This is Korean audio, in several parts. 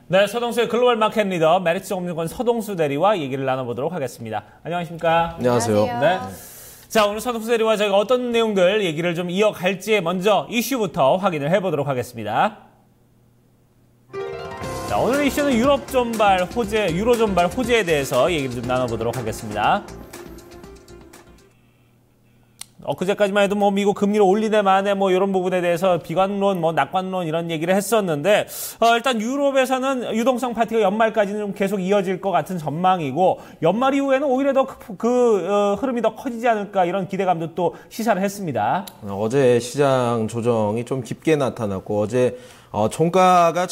네, 서동수의 글로벌 마켓 리더 메리츠증권 서동수 대리와 얘기를 나눠보도록 하겠습니다. 안녕하십니까? 안녕하세요. 네. 자, 오늘 서동수 대리와 저희가 어떤 내용들 얘기를 좀 이어갈지 먼저 이슈부터 확인을 해보도록 하겠습니다. 자, 오늘 이슈는 유로 존발 호재에 대해서 얘기를 좀 나눠보도록 하겠습니다. 엊그제까지만 해도 미국 금리를 올리네 마네 이런 부분에 대해서 비관론, 낙관론 이런 얘기를 했었는데, 일단 유럽에서는 유동성 파티가 연말까지는 좀 계속 이어질 것 같은 전망이고, 연말 이후에는 오히려 더 흐름이 더 커지지 않을까 이런 기대감도 또 시사를 했습니다. 어제 시장 조정이 좀 깊게 나타났고, 어제 종가가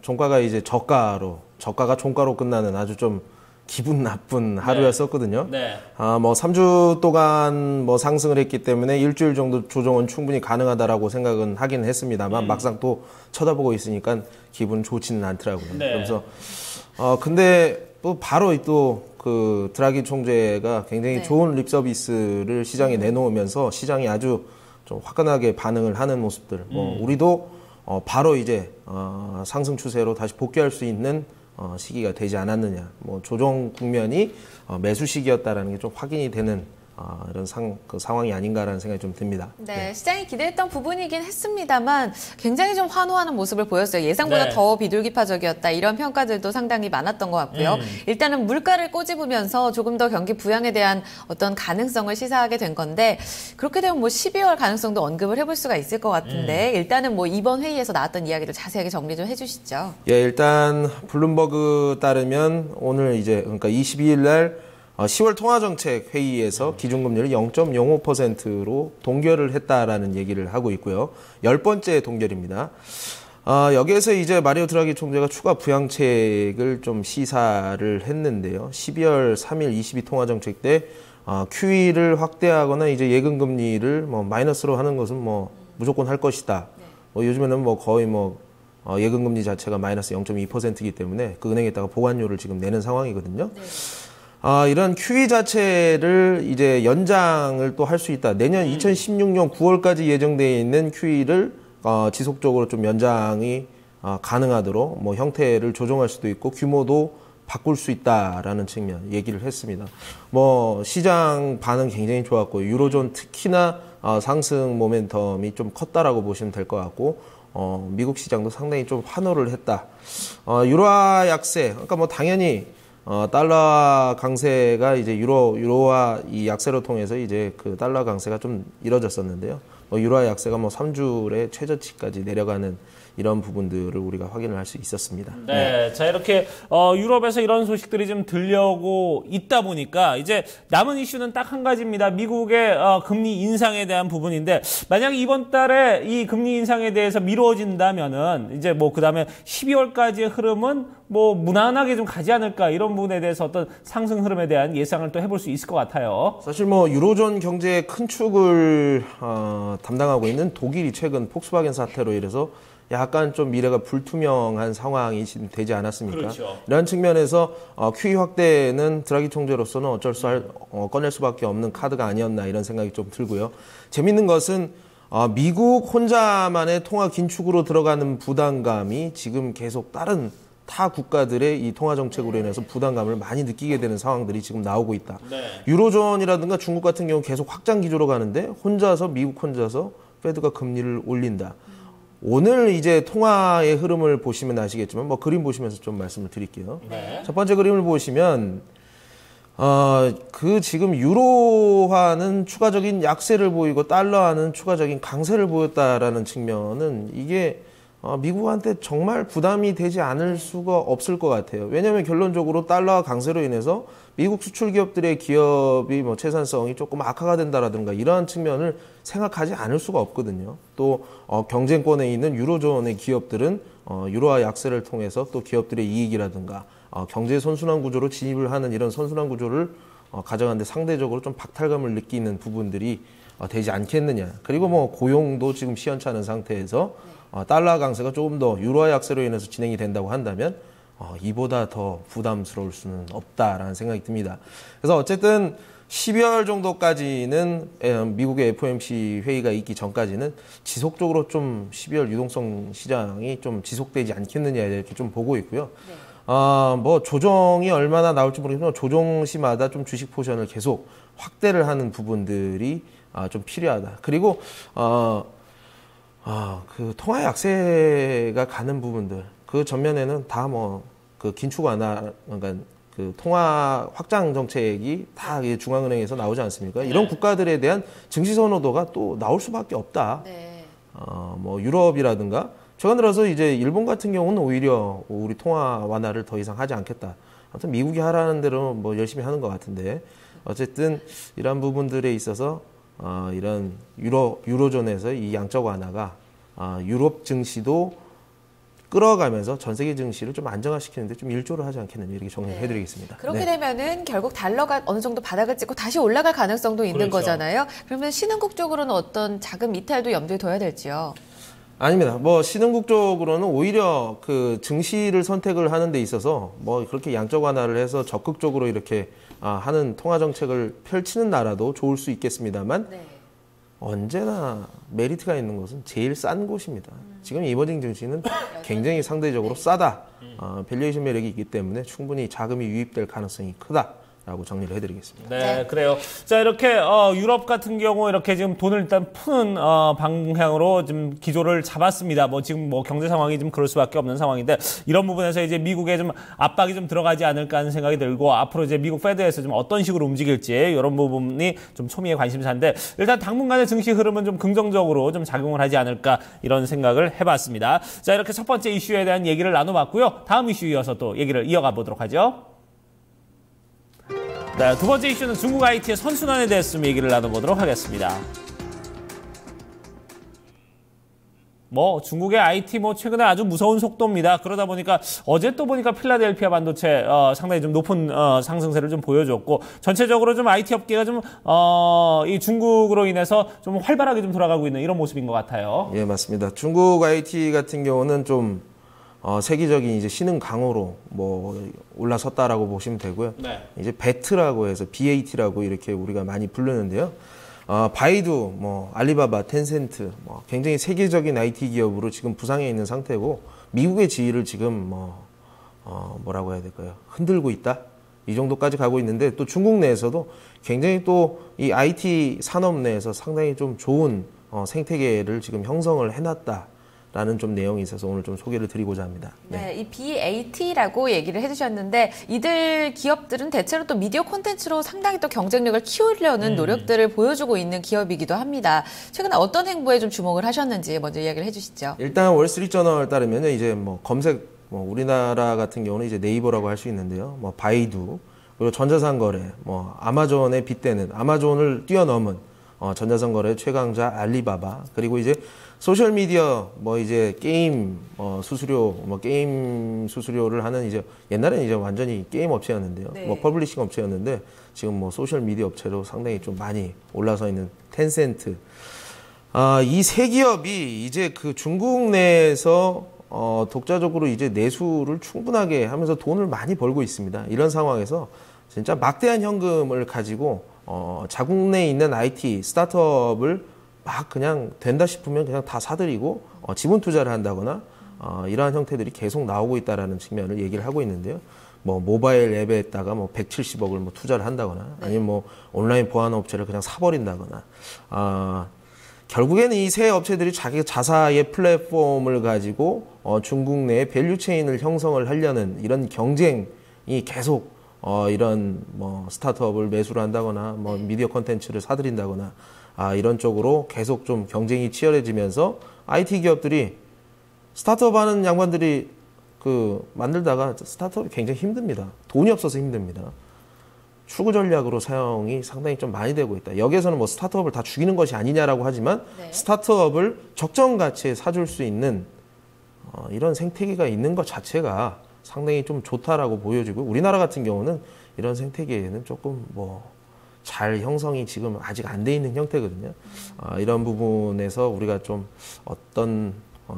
종가가 이제 저가가 종가로 끝나는 아주 좀 기분 나쁜 하루였었거든요. 네. 3주 동안 상승을 했기 때문에 일주일 정도 조정은 충분히 가능하다라고 생각은 하긴 했습니다만, 막상 또 쳐다보고 있으니까 기분 좋지는 않더라고요. 네. 그래서, 근데 또 바로 그 드라기 총재가 굉장히 좋은 립 서비스를 시장에 내놓으면서 시장이 아주 좀 화끈하게 반응을 하는 모습들. 우리도 바로 이제, 상승 추세로 다시 복귀할 수 있는 시기가 되지 않았느냐. 조정 국면이 매수 시기였다라는 게 좀 확인이 되는 이런 상황이 아닌가라는 생각이 좀 듭니다. 네, 시장이 기대했던 부분이긴 했습니다만 굉장히 좀 환호하는 모습을 보였어요. 예상보다 더 비둘기파적이었다. 이런 평가들도 상당히 많았던 것 같고요. 일단은 물가를 꼬집으면서 조금 더 경기 부양에 대한 어떤 가능성을 시사하게 된 건데, 그렇게 되면 12월 가능성도 언급을 해볼 수가 있을 것 같은데, 일단은 이번 회의에서 나왔던 이야기를 자세하게 정리 좀 해주시죠. 예, 일단 블룸버그 따르면 오늘 그러니까 22일 날 10월 통화정책 회의에서 기준금리를 0.05%로 동결을 했다라는 얘기를 하고 있고요. 10번째 동결입니다. 여기에서 이제 마리오 드라기 총재가 추가 부양책을 좀 시사를 했는데요. 12월 3일 22 통화정책 때 QE를 확대하거나 이제 예금금리를 마이너스로 하는 것은 무조건 할 것이다. 요즘에는 거의 예금금리 자체가 마이너스 0.2%이기 때문에 그 은행에다가 보관료를 지금 내는 상황이거든요. 네. 이런 QE 자체를 이제 연장을 또 할 수 있다. 내년 2016년 9월까지 예정되어 있는 QE를 지속적으로 좀 연장이 가능하도록 형태를 조정할 수도 있고 규모도 바꿀 수 있다라는 측면 얘기를 했습니다. 시장 반응 굉장히 좋았고, 유로존 특히나 상승 모멘텀이 좀 컸다라고 보시면 될 것 같고, 미국 시장도 상당히 좀 환호를 했다. 유로화 약세, 그러니까 당연히 달러 강세가 이제 유로화 이 약세로 통해서 이제 그 달러 강세가 좀 이뤄졌었는데요. 유로화 약세가 3주의 최저치까지 내려가는 이런 부분들을 우리가 확인을 할 수 있었습니다. 네. 자, 이렇게, 유럽에서 이런 소식들이 좀 들려오고 있다 보니까 이제 남은 이슈는 딱 한 가지입니다. 미국의, 금리 인상에 대한 부분인데, 만약 이번 달에 이 금리 인상에 대해서 미뤄진다면은, 이제 그 다음에 12월까지의 흐름은 무난하게 좀 가지 않을까, 이런 부분에 대해서 어떤 상승 흐름에 대한 예상을 또 해볼 수 있을 것 같아요. 사실 유로존 경제의 큰 축을, 담당하고 있는 독일이 최근 폭스바겐 사태로 인해서 약간 좀 미래가 불투명한 상황이 되지 않았습니까? 그렇죠. 이런 측면에서 QE 확대는 드라기 총재로서는 꺼낼 수밖에 없는 카드가 아니었나 이런 생각이 좀 들고요. 재밌는 것은 미국 혼자만의 통화 긴축으로 들어가는 부담감이 지금 계속 다른 타 국가들의 이 통화 정책으로 인해서 부담감을 많이 느끼게 되는 상황들이 지금 나오고 있다. 네. 유로존이라든가 중국 같은 경우 계속 확장 기조로 가는데 미국 혼자서 페드가 금리를 올린다. 오늘 이제 통화의 흐름을 보시면 아시겠지만 그림 보시면서 좀 말씀을 드릴게요. 네. 첫 번째 그림을 보시면 지금 유로화는 추가적인 약세를 보이고 달러화는 추가적인 강세를 보였다라는 측면은 이게 미국한테 정말 부담이 되지 않을 수가 없을 것 같아요. 왜냐하면 결론적으로 달러화 강세로 인해서 미국 수출 기업들의 기업이 채산성이 조금 악화가 된다라든가 이러한 측면을 생각하지 않을 수가 없거든요. 또 경쟁권에 있는 유로존의 기업들은 유로화 약세를 통해서 또 기업들의 이익이라든가 경제 선순환 구조로 진입을 하는 이런 선순환 구조를 가져가는데 상대적으로 좀 박탈감을 느끼는 부분들이 되지 않겠느냐. 그리고 고용도 지금 시원찮은 상태에서 달러 강세가 조금 더 유로화 약세로 인해서 진행이 된다고 한다면 이보다 더 부담스러울 수는 없다라는 생각이 듭니다. 그래서 어쨌든 12월 정도까지는 미국의 FOMC 회의가 있기 전까지는 지속적으로 좀 12월 유동성 시장이 좀 지속되지 않겠느냐 이렇게 좀 보고 있고요. 네. 뭐 조정이 얼마나 나올지 모르겠지만 조정 시마다 좀 주식 포션을 계속 확대를 하는 부분들이 좀 필요하다. 그리고 그 통화 약세가 가는 부분들 그 전면에는 다 뭐 그 긴축 완화 그러니까 그 통화 확장 정책이 다 중앙은행에서 나오지 않습니까? 이런 국가들에 대한 증시 선호도가 또 나올 수밖에 없다. 네. 뭐 유럽이라든가 최근 들어서 이제 일본 같은 경우는 오히려 우리 통화 완화를 더 이상 하지 않겠다. 아무튼 미국이 하라는 대로 뭐 열심히 하는 것 같은데 어쨌든 이런 부분들에 있어서 이런 유로존에서 이 양적 완화가 유럽 증시도 끌어가면서 전 세계 증시를 좀 안정화시키는데 좀 일조를 하지 않겠느냐 이렇게 정리해드리겠습니다. 그렇게 네. 되면은 결국 달러가 어느 정도 바닥을 찍고 다시 올라갈 가능성도 있는 그렇죠. 거잖아요. 그러면 신흥국 쪽으로는 어떤 자금 이탈도 염두에 둬야 될지요? 아닙니다. 뭐 신흥국 쪽으로는 오히려 그 증시를 선택을 하는 데 있어서 뭐 그렇게 양적 완화를 해서 적극적으로 이렇게 하는 통화 정책을 펼치는 나라도 좋을 수 있겠습니다만 네. 언제나 메리트가 있는 것은 제일 싼 곳입니다. 지금 이머징 증시는 굉장히 상대적으로 싸다. 밸류에이션 매력이 있기 때문에 충분히 자금이 유입될 가능성이 크다라고 정리를 해드리겠습니다. 네, 그래요. 자, 이렇게 유럽 같은 경우 이렇게 지금 돈을 일단 푸는 방향으로 좀 기조를 잡았습니다. 뭐 지금 뭐 경제 상황이 좀 그럴 수밖에 없는 상황인데 이런 부분에서 이제 미국에 좀 압박이 좀 들어가지 않을까 하는 생각이 들고 앞으로 이제 미국 페드에서 좀 어떤 식으로 움직일지 이런 부분이 좀 초미의 관심사인데 일단 당분간의 증시 흐름은 좀 긍정적으로 좀 작용을 하지 않을까 이런 생각을 해봤습니다. 자, 이렇게 첫 번째 이슈에 대한 얘기를 나눠봤고요. 다음 이슈 이어서 또 얘기를 이어가 보도록 하죠. 네, 두 번째 이슈는 중국 IT의 선순환에 대해서 좀 얘기를 나눠보도록 하겠습니다. 뭐 중국의 IT 뭐 최근에 아주 무서운 속도입니다. 그러다 보니까 어제 또 보니까 필라델피아 반도체 상당히 좀 높은 상승세를 좀 보여줬고 전체적으로 좀 IT 업계가 좀 이 중국으로 인해서 좀 활발하게 좀 돌아가고 있는 이런 모습인 것 같아요. 예, 맞습니다. 중국 IT 같은 경우는 좀 세계적인 이제 신흥 강호로 뭐 올라섰다라고 보시면 되고요. 네. 이제 베트라고 해서 BAT라고 이렇게 우리가 많이 부르는데요. 바이두, 뭐 알리바바, 텐센트, 뭐 굉장히 세계적인 IT 기업으로 지금 부상해 있는 상태고 미국의 지위를 지금 뭐라고 해야 될까요? 흔들고 있다. 이 정도까지 가고 있는데 또 중국 내에서도 굉장히 또 이 IT 산업 내에서 상당히 좀 좋은 생태계를 지금 형성을 해놨다. 라는 좀 내용이 있어서 오늘 좀 소개를 드리고자 합니다. 네, 이 BAT라고 얘기를 해주셨는데 이들 기업들은 대체로 또 미디어 콘텐츠로 상당히 또 경쟁력을 키우려는 노력들을 보여주고 있는 기업이기도 합니다. 최근에 어떤 행보에 좀 주목을 하셨는지 먼저 이야기를 해주시죠. 일단 월스트리트저널 따르면 이제 뭐 검색 우리나라 같은 경우는 이제 네이버라고 할 수 있는데요. 뭐 바이두 그리고 전자상 거래 뭐 아마존에 빗대는 아마존을 뛰어넘은 전자상 거래 최강자 알리바바 그리고 이제 소셜 미디어 뭐 이제 게임 수수료 게임 수수료를 하는 이제 옛날에는 이제 완전히 게임 업체였는데요. 네. 뭐 퍼블리싱 업체였는데 지금 뭐 소셜 미디어 업체로 상당히 좀 많이 올라서 있는 텐센트. 이 세 기업이 이제 그 중국 내에서 독자적으로 이제 내수를 충분하게 하면서 돈을 많이 벌고 있습니다. 이런 상황에서 진짜 막대한 현금을 가지고 자국 내에 있는 IT 스타트업을 막 그냥 된다 싶으면 그냥 다 사들이고 지분 투자를 한다거나 이러한 형태들이 계속 나오고 있다라는 측면을 얘기를 하고 있는데요. 뭐 모바일 앱에다가 뭐 170억을 뭐 투자를 한다거나 아니면 뭐 온라인 보안 업체를 그냥 사버린다거나 결국에는 이 세 업체들이 자기 자사의 플랫폼을 가지고 중국 내에 밸류 체인을 형성을 하려는 이런 경쟁이 계속 이런 뭐 스타트업을 매수를 한다거나 뭐 미디어 콘텐츠를 사들인다거나 이런 쪽으로 계속 좀 경쟁이 치열해지면서 IT 기업들이 스타트업 하는 양반들이 만들다가 스타트업이 굉장히 힘듭니다. 돈이 없어서 힘듭니다. 추구 전략으로 사용이 상당히 좀 많이 되고 있다. 여기에서는 뭐 스타트업을 다 죽이는 것이 아니냐라고 하지만 네. 스타트업을 적정 가치에 사줄 수 있는 이런 생태계가 있는 것 자체가 상당히 좀 좋다라고 보여지고 우리나라 같은 경우는 이런 생태계에는 조금 잘 형성이 지금 아직 안 돼 있는 형태거든요. 이런 부분에서 우리가 좀 어떤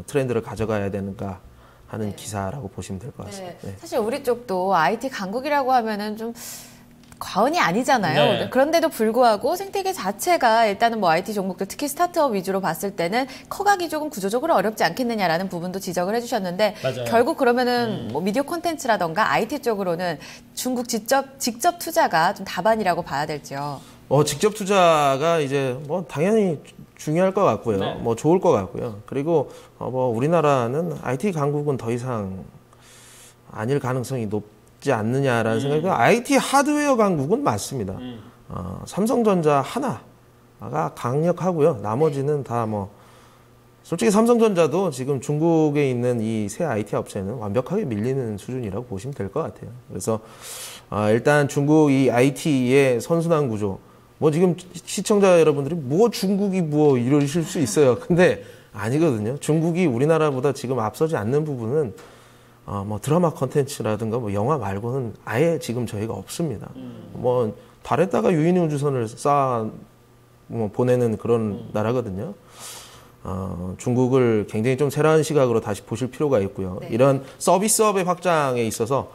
트렌드를 가져가야 되는가 하는 기사라고 보시면 될 것 같습니다. 네. 사실 우리 쪽도 IT 강국이라고 하면은 좀 과언이 아니잖아요. 네. 그런데도 불구하고 생태계 자체가 일단은 뭐 IT 종목들 특히 스타트업 위주로 봤을 때는 커가기 조금 구조적으로 어렵지 않겠느냐라는 부분도 지적을 해주셨는데 맞아요. 결국 그러면은 뭐 미디어 콘텐츠라던가 IT 쪽으로는 중국 직접 투자가 좀 답안이라고 봐야 될지요. 직접 투자가 이제 뭐 당연히 중요할 것 같고요. 네. 뭐 좋을 것 같고요. 그리고 뭐 우리나라는 IT 강국은 더 이상 아닐 가능성이 높지 않느냐라는 생각이 IT 하드웨어 강국은 맞습니다. 삼성전자 하나가 강력하고요. 나머지는 다 뭐 솔직히 삼성전자도 지금 중국에 있는 이 새 IT 업체는 완벽하게 밀리는 수준이라고 보시면 될 것 같아요. 그래서 일단 중국 이 IT의 선순환 구조, 뭐 지금 시청자 여러분들이 뭐 중국이 뭐 이러실 수 있어요. 근데 아니거든요. 중국이 우리나라보다 지금 앞서지 않는 부분은 뭐 드라마 컨텐츠라든가 뭐 영화 말고는 아예 지금 저희가 없습니다. 뭐 달에다가 유인의 우주선을 뭐 보내는 그런 나라거든요. 중국을 굉장히 좀 새로운 시각으로 다시 보실 필요가 있고요. 네. 이런 서비스업의 확장에 있어서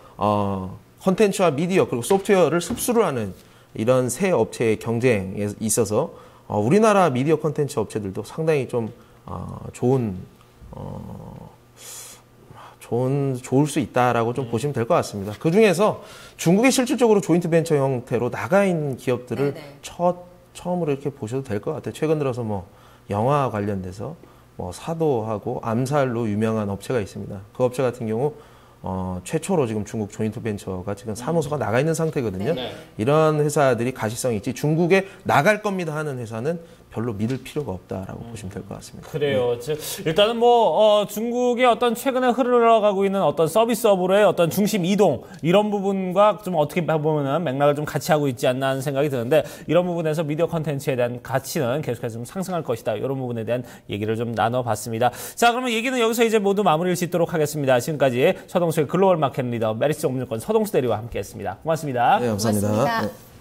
컨텐츠와 미디어 그리고 소프트웨어를 흡수를 하는 이런 새 업체의 경쟁에 있어서 우리나라 미디어 컨텐츠 업체들도 상당히 좀 좋을 수 있다라고 좀 보시면 될 것 같습니다. 그 중에서 중국이 실질적으로 조인트 벤처 형태로 나가 있는 기업들을 네네. 처음으로 이렇게 보셔도 될 것 같아요. 최근 들어서 뭐 영화 관련돼서 뭐 사도하고 암살로 유명한 업체가 있습니다. 그 업체 같은 경우 최초로 지금 중국 조인트 벤처가 지금 사무소가 나가 있는 상태거든요. 네. 이런 회사들이 가시성이 있지 중국에 나갈 겁니다 하는 회사는 별로 믿을 필요가 없다라고 보시면 될 것 같습니다. 그래요. 즉, 일단은 중국의 어떤 최근에 흘러가고 있는 어떤 서비스업으로의 어떤 중심 이동, 이런 부분과 좀 어떻게 보면은 맥락을 좀 같이 하고 있지 않나 하는 생각이 드는데, 이런 부분에서 미디어 컨텐츠에 대한 가치는 계속해서 좀 상승할 것이다. 이런 부분에 대한 얘기를 좀 나눠봤습니다. 자, 그러면 얘기는 여기서 이제 모두 마무리를 짓도록 하겠습니다. 지금까지 서동수의 글로벌 마켓 리더 메리츠 정밀권 서동수 대리와 함께 했습니다. 고맙습니다. 네, 감사합니다. 고맙습니다. 네.